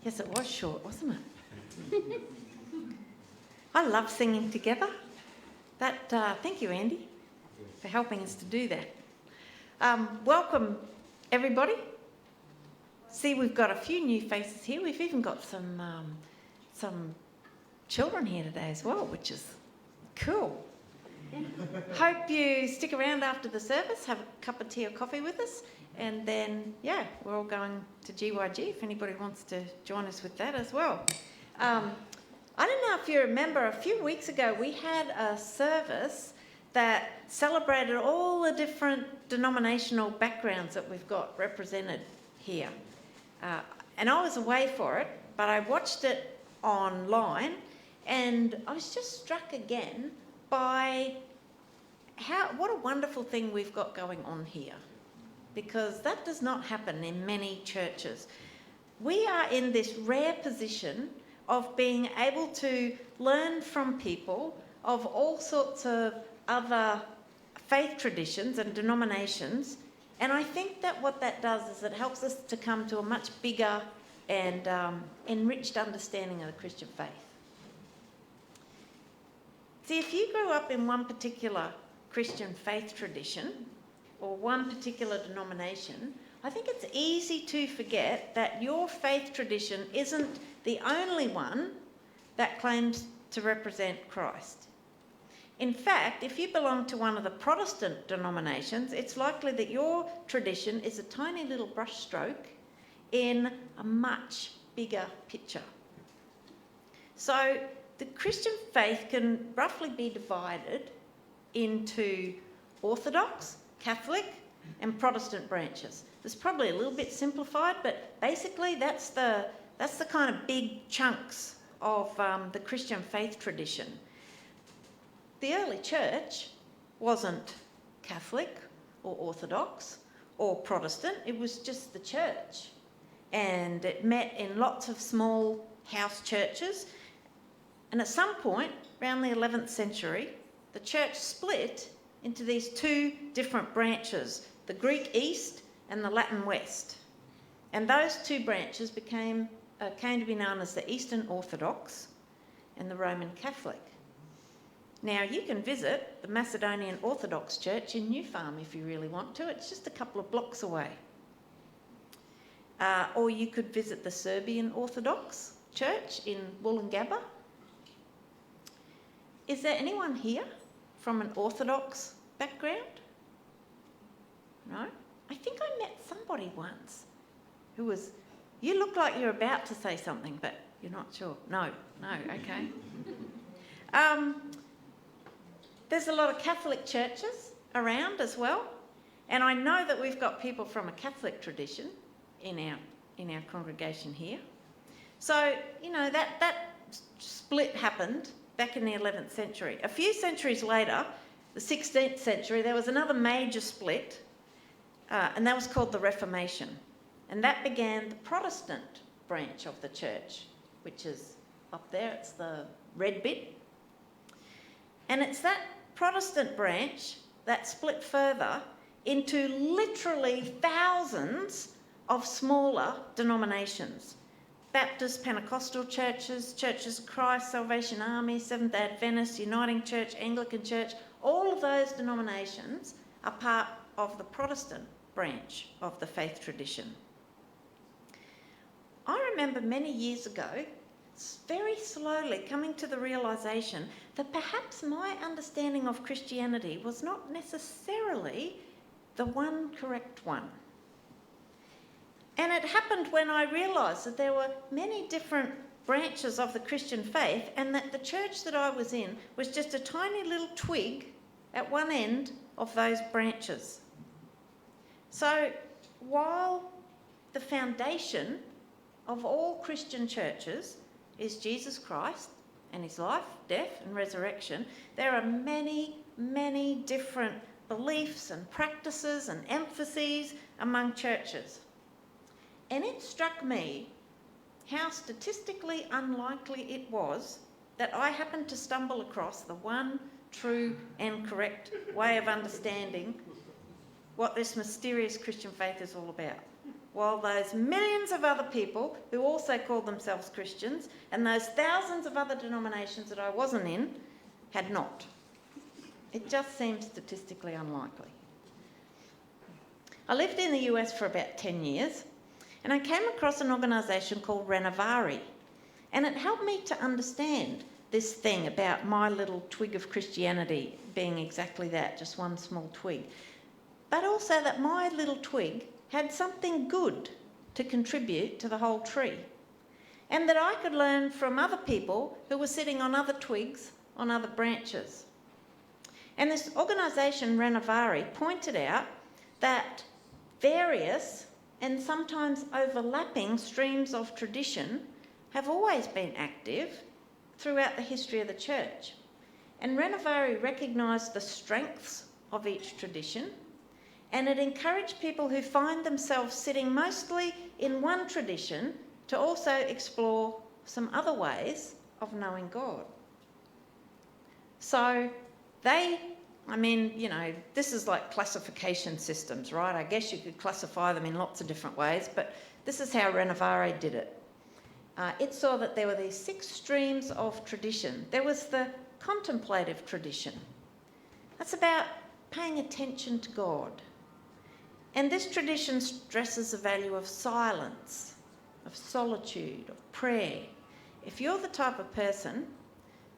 Yes, it was short, wasn't it? I love singing together. Thank you, Andy, for helping us to do that. Welcome, everybody. See, we've got a few new faces here. We've even got some children here today as well, which is cool. Hope you stick around after the service, have a cup of tea or coffee with us, and then, we're all going to GYG if anybody wants to join us with that as well. I don't know if you remember, a few weeks ago we had a service that celebrated all the different denominational backgrounds that we've got represented here. And I was away for it, but I watched it online and I was just struck again by what a wonderful thing we've got going on here, because that does not happen in many churches. We are in this rare position of being able to learn from people of all sorts of other faith traditions and denominations, and I think that what that does is it helps us to come to a much bigger and enriched understanding of the Christian faith. See, if you grew up in one particular Christian faith tradition or one particular denomination, I think it's easy to forget that your faith tradition isn't the only one that claims to represent Christ. In fact, if you belong to one of the Protestant denominations, it's likely that your tradition is a tiny little brushstroke in a much bigger picture. So the Christian faith can roughly be divided into Orthodox, Catholic, and Protestant branches. It's probably a little bit simplified, but basically that's the kind of big chunks of the Christian faith tradition. The early church wasn't Catholic or Orthodox or Protestant, it was just the church. And it met in lots of small house churches. And at some point, around the 11th century, the church split into these two different branches, the Greek East and the Latin West. And those two branches came to be known as the Eastern Orthodox and the Roman Catholic. Now, you can visit the Macedonian Orthodox Church in New Farm if you really want to. It's just a couple of blocks away. Or you could visit the Serbian Orthodox Church in Wollongabba. Is there anyone here from an Orthodox background? No? I think I met somebody once who was... You look like you're about to say something, but you're not sure. No, okay. There's a lot of Catholic churches around as well, and I know that we've got people from a Catholic tradition in our congregation here. So, that split happened back in the 11th century. A few centuries later, the 16th century, there was another major split, and that was called the Reformation. And that began the Protestant branch of the church, which is up there, it's the red bit. And it's that Protestant branch that split further into literally thousands of smaller denominations. Baptist, Pentecostal churches, Churches of Christ, Salvation Army, Seventh-day Adventist, Uniting Church, Anglican Church, all of those denominations are part of the Protestant branch of the faith tradition. I remember many years ago, very slowly coming to the realisation that perhaps my understanding of Christianity was not necessarily the one correct one. And it happened when I realised that there were many different branches of the Christian faith and that the church that I was in was just a tiny little twig at one end of those branches. So while the foundation of all Christian churches is Jesus Christ and his life, death and resurrection, there are many, many different beliefs and practices and emphases among churches. And it struck me how statistically unlikely it was that I happened to stumble across the one true and correct way of understanding what this mysterious Christian faith is all about. while those millions of other people who also called themselves Christians and those thousands of other denominations that I wasn't in had not. It just seems statistically unlikely. I lived in the US for about 10 years and I came across an organisation called Renovari, and it helped me to understand this thing about my little twig of Christianity being exactly that, just one small twig. But also that my little twig had something good to contribute to the whole tree, and that I could learn from other people who were sitting on other twigs, on other branches. And this organisation, Renovari, pointed out that various and sometimes overlapping streams of tradition have always been active throughout the history of the church. And Renovari recognised the strengths of each tradition, and it encouraged people who find themselves sitting mostly in one tradition to also explore some other ways of knowing God. So this is like classification systems, right? I guess you could classify them in lots of different ways, but this is how Renovari did it. It saw that there were these 6 streams of tradition. There was the contemplative tradition. That's about paying attention to God. And this tradition stresses the value of silence, of solitude, of prayer. If you're the type of person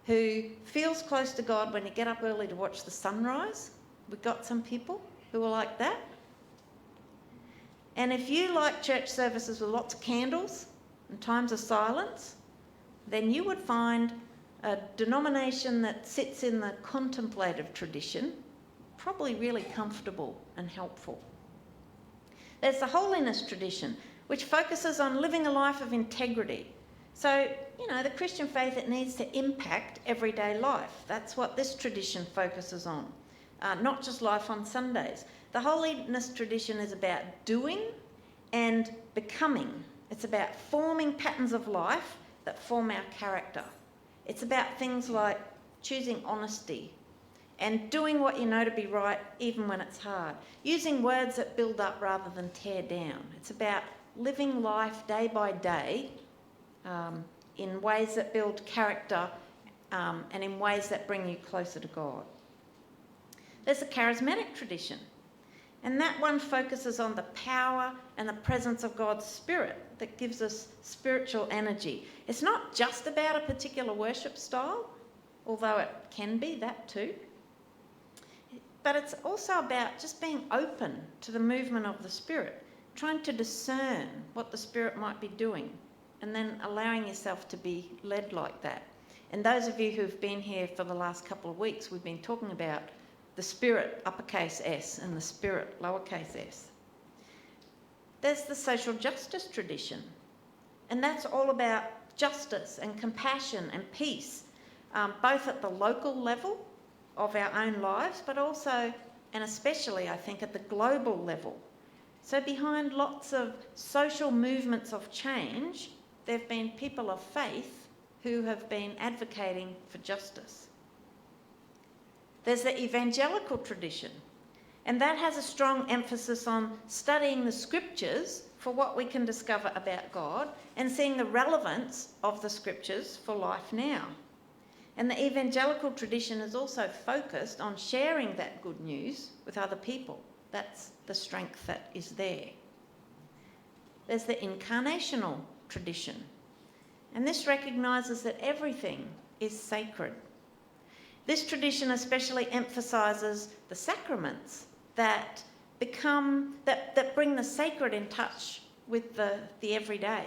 who feels close to God when you get up early to watch the sunrise, we've got some people who are like that. And if you like church services with lots of candles and times of silence, then you would find a denomination that sits in the contemplative tradition probably really comfortable and helpful. There's the holiness tradition, which focuses on living a life of integrity. So, the Christian faith, it needs to impact everyday life. That's what this tradition focuses on, not just life on Sundays. The holiness tradition is about doing and becoming. It's about forming patterns of life that form our character. It's about things like choosing honesty and doing what you know to be right even when it's hard. Using words that build up rather than tear down. It's about living life day by day in ways that build character and in ways that bring you closer to God. There's the charismatic tradition, and that one focuses on the power and the presence of God's Spirit that gives us spiritual energy. It's not just about a particular worship style, although it can be that too. But it's also about just being open to the movement of the Spirit, trying to discern what the Spirit might be doing, and then allowing yourself to be led like that. And those of you who've been here for the last couple of weeks, we've been talking about the Spirit, uppercase S, and the Spirit, lowercase s. There's the social justice tradition, and that's all about justice and compassion and peace, both at the local level of our own lives, but also, and especially, I think, at the global level. So behind lots of social movements of change, there have been people of faith who have been advocating for justice. There's the evangelical tradition, and that has a strong emphasis on studying the scriptures for what we can discover about God and seeing the relevance of the scriptures for life now. And the evangelical tradition is also focused on sharing that good news with other people. That's the strength that is there. There's the incarnational tradition, and this recognises that everything is sacred. This tradition especially emphasises the sacraments that bring the sacred in touch with the everyday.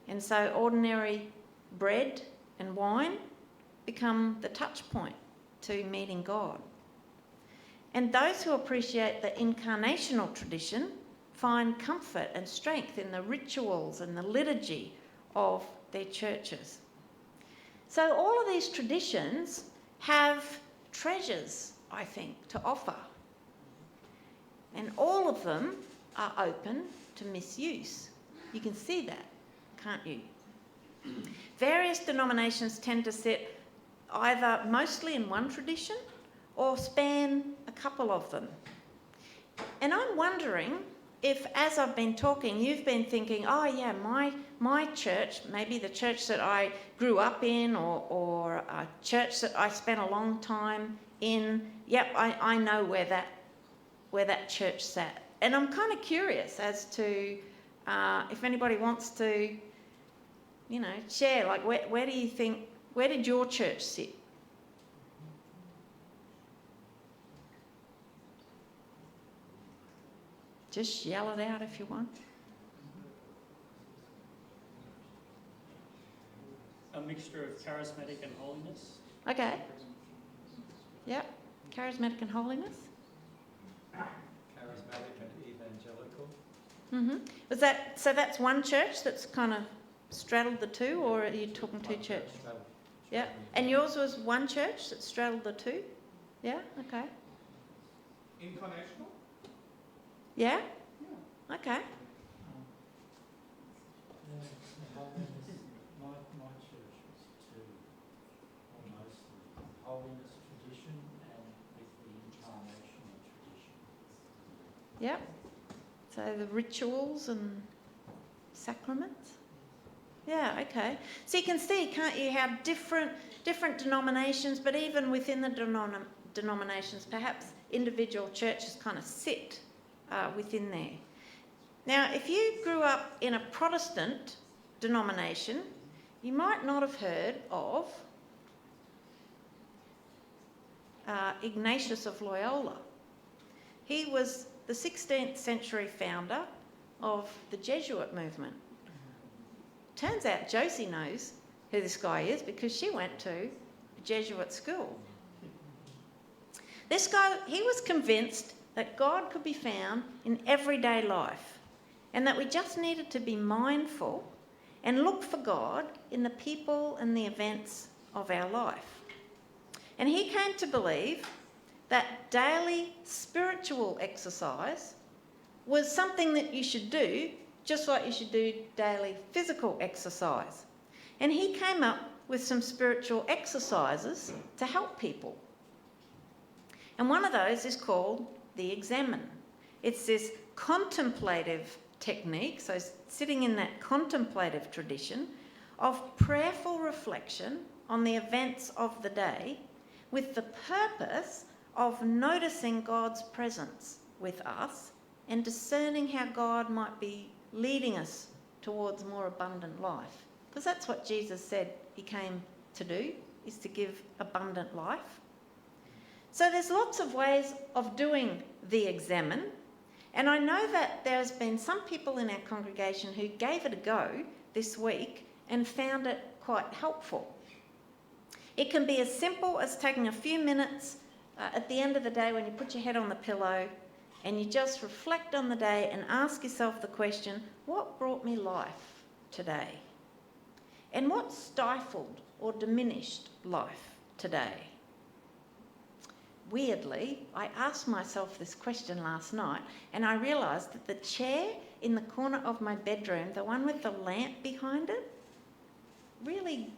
And so ordinary bread and wine become the touch point to meeting God. And those who appreciate the incarnational tradition find comfort and strength in the rituals and the liturgy of their churches. So all of these traditions have treasures, I think, to offer. And all of them are open to misuse. You can see that, can't you? Various denominations tend to sit either mostly in one tradition or span a couple of them. And I'm wondering if as I've been talking, you've been thinking, oh yeah, my church, maybe the church that I grew up in, or a church that I spent a long time in, yep, I know where that church sat. And I'm kind of curious as to if anybody wants to, share, like where do you think, where did your church sit? Just yell it out if you want. A mixture of charismatic and holiness. Okay. Yep. Charismatic and holiness. Charismatic and evangelical. Was that, so that's one church that's kind of straddled the two, or are you talking two churches? Yeah. And yours was one church that straddled the two? Yeah. Okay. Incarnational? Yeah. Yeah. Okay. My church was two, almost the holiness tradition and with the incarnational tradition. Yep. So the rituals and sacraments. Yeah. Okay. So you can see, can't you, how different denominations, but even within the denominations, perhaps individual churches kind of sit within there. Now, if you grew up in a Protestant denomination, you might not have heard of Ignatius of Loyola. He was the 16th century founder of the Jesuit movement. Turns out Josie knows who this guy is because she went to a Jesuit school. This guy, he was convinced that God could be found in everyday life and that we just needed to be mindful and look for God in the people and the events of our life. And he came to believe that daily spiritual exercise was something that you should do, just like you should do daily physical exercise. And he came up with some spiritual exercises to help people. And one of those is called the Examen. It's this contemplative technique, so sitting in that contemplative tradition of prayerful reflection on the events of the day with the purpose of noticing God's presence with us and discerning how God might be leading us towards more abundant life. Because that's what Jesus said he came to do, is to give abundant life. So there's lots of ways of doing the Examen, and I know that there's been some people in our congregation who gave it a go this week and found it quite helpful. It can be as simple as taking a few minutes at the end of the day when you put your head on the pillow and you just reflect on the day and ask yourself the question, what brought me life today? And what stifled or diminished life today? Weirdly, I asked myself this question last night and I realised that the chair in the corner of my bedroom, the one with the lamp behind it, really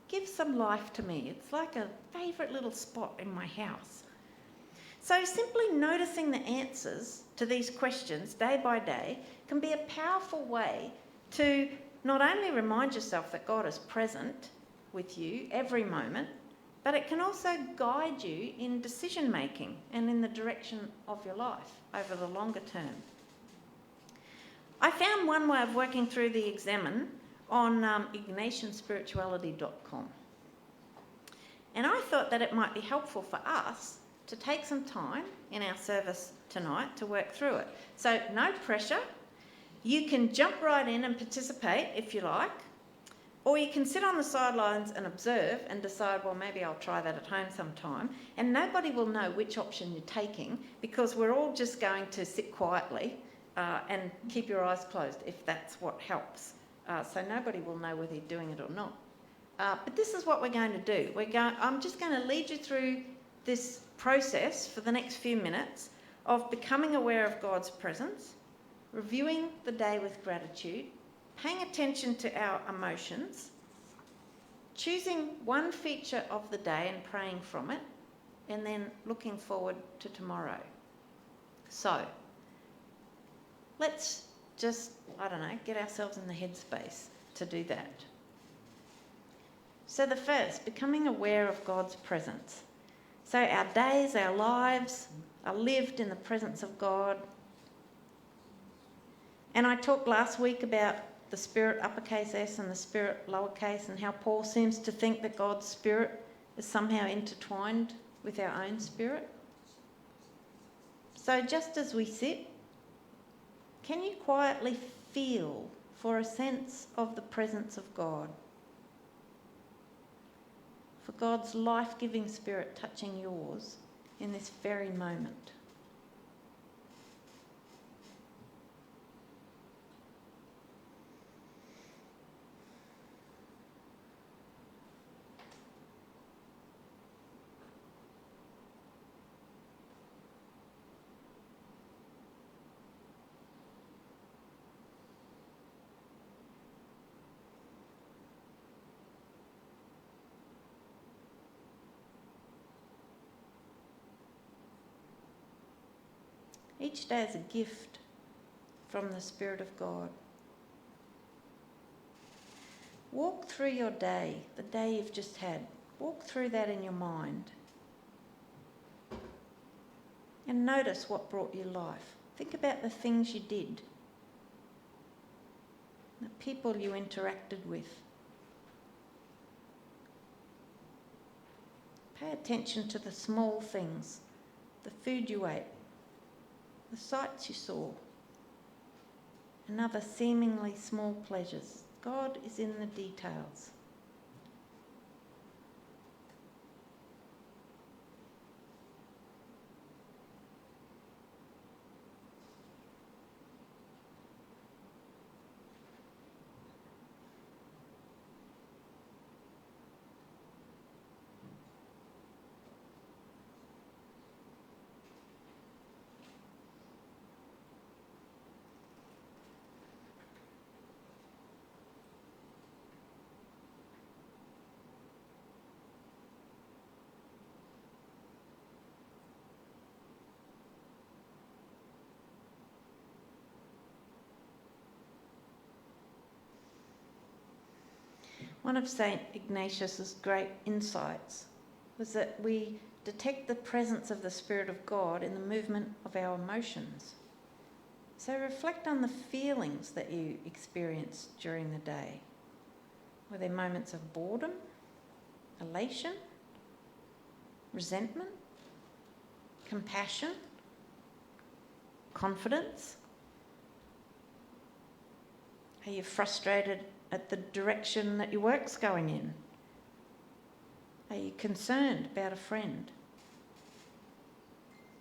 gives some life to me. It's like a favourite little spot in my house. So simply noticing the answers to these questions day by day can be a powerful way to not only remind yourself that God is present with you every moment, but it can also guide you in decision making and in the direction of your life over the longer term. I found one way of working through the Examen on Ignatianspirituality.com. And I thought that it might be helpful for us to take some time in our service tonight to work through it. So no pressure. You can jump right in and participate if you like, or you can sit on the sidelines and observe and decide, well, maybe I'll try that at home sometime. And nobody will know which option you're taking because we're all just going to sit quietly and keep your eyes closed if that's what helps. So nobody will know whether you're doing it or not. But this is what we're going to do. I'm just going to lead you through this process for the next few minutes of becoming aware of God's presence, reviewing the day with gratitude, paying attention to our emotions, choosing one feature of the day and praying from it, and then looking forward to tomorrow. So, let's just, get ourselves in the headspace to do that. So the first, becoming aware of God's presence. So our days, our lives are lived in the presence of God. And I talked last week about the Spirit uppercase S and the Spirit lowercase, and how Paul seems to think that God's Spirit is somehow intertwined with our own spirit. So just as we sit, can you quietly feel for a sense of the presence of God? For God's life-giving Spirit touching yours in this very moment. Each day is a gift from the Spirit of God. Walk through your day, the day you've just had. Walk through that in your mind. And notice what brought you life. Think about the things you did, the people you interacted with. Pay attention to the small things, the food you ate, the sights you saw, and other seemingly small pleasures. God is in the details. One of St. Ignatius's great insights was that we detect the presence of the Spirit of God in the movement of our emotions. So reflect on the feelings that you experienced during the day. Were there moments of boredom, elation, resentment, compassion, confidence? Are you frustrated at the direction that your work's going in? Are you concerned about a friend?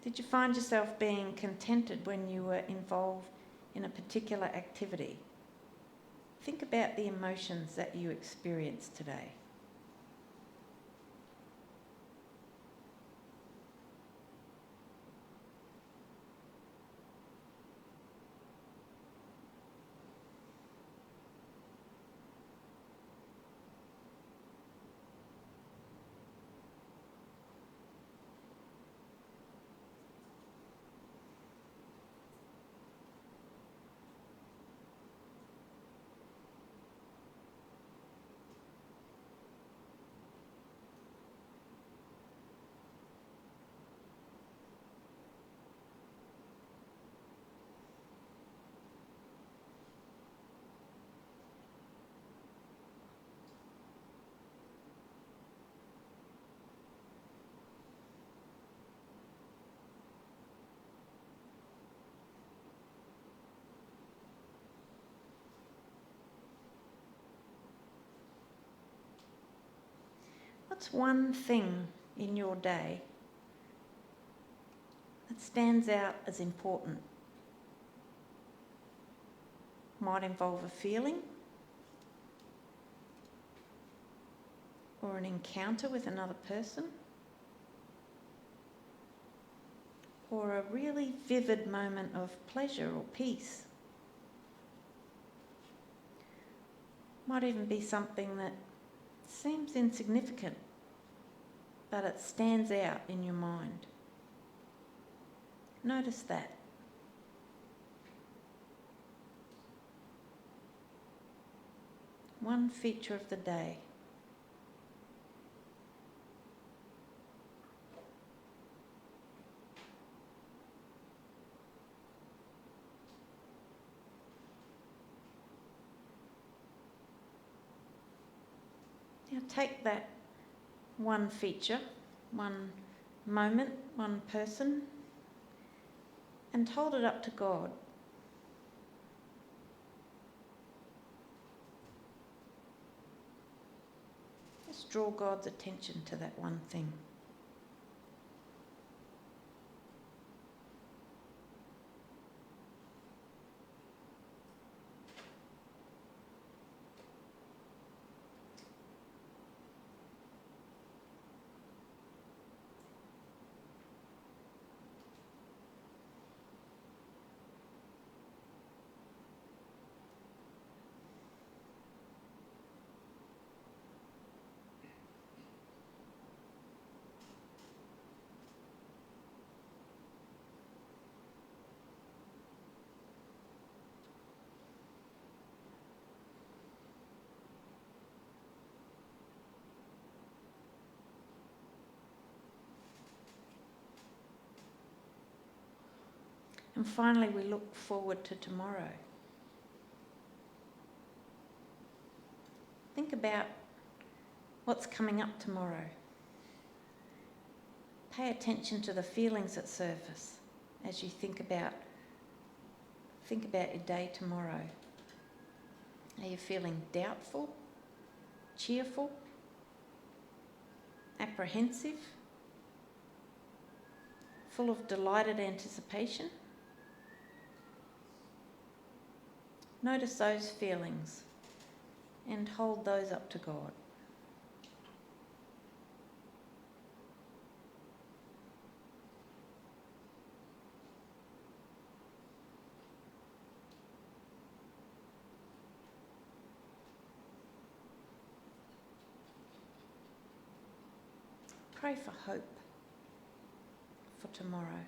Did you find yourself being contented when you were involved in a particular activity? Think about the emotions that you experienced today. What's one thing in your day that stands out as important? Might involve a feeling or an encounter with another person, or a really vivid moment of pleasure or peace. Might even be something that seems insignificant, but it stands out in your mind. Notice that. One feature of the day. Now take that one feature, one moment, one person, and hold it up to God. Just draw God's attention to that one thing. And finally, we look forward to tomorrow. Think about what's coming up tomorrow. Pay attention to the feelings that surface as you think about your day tomorrow. Are you feeling doubtful, cheerful, apprehensive, full of delighted anticipation? Notice those feelings and hold those up to God. Pray for hope for tomorrow.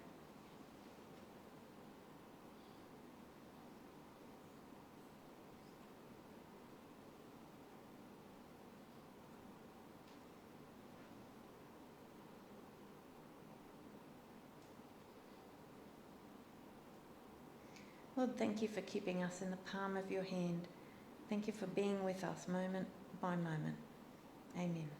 Lord, thank you for keeping us in the palm of your hand. Thank you for being with us moment by moment. Amen.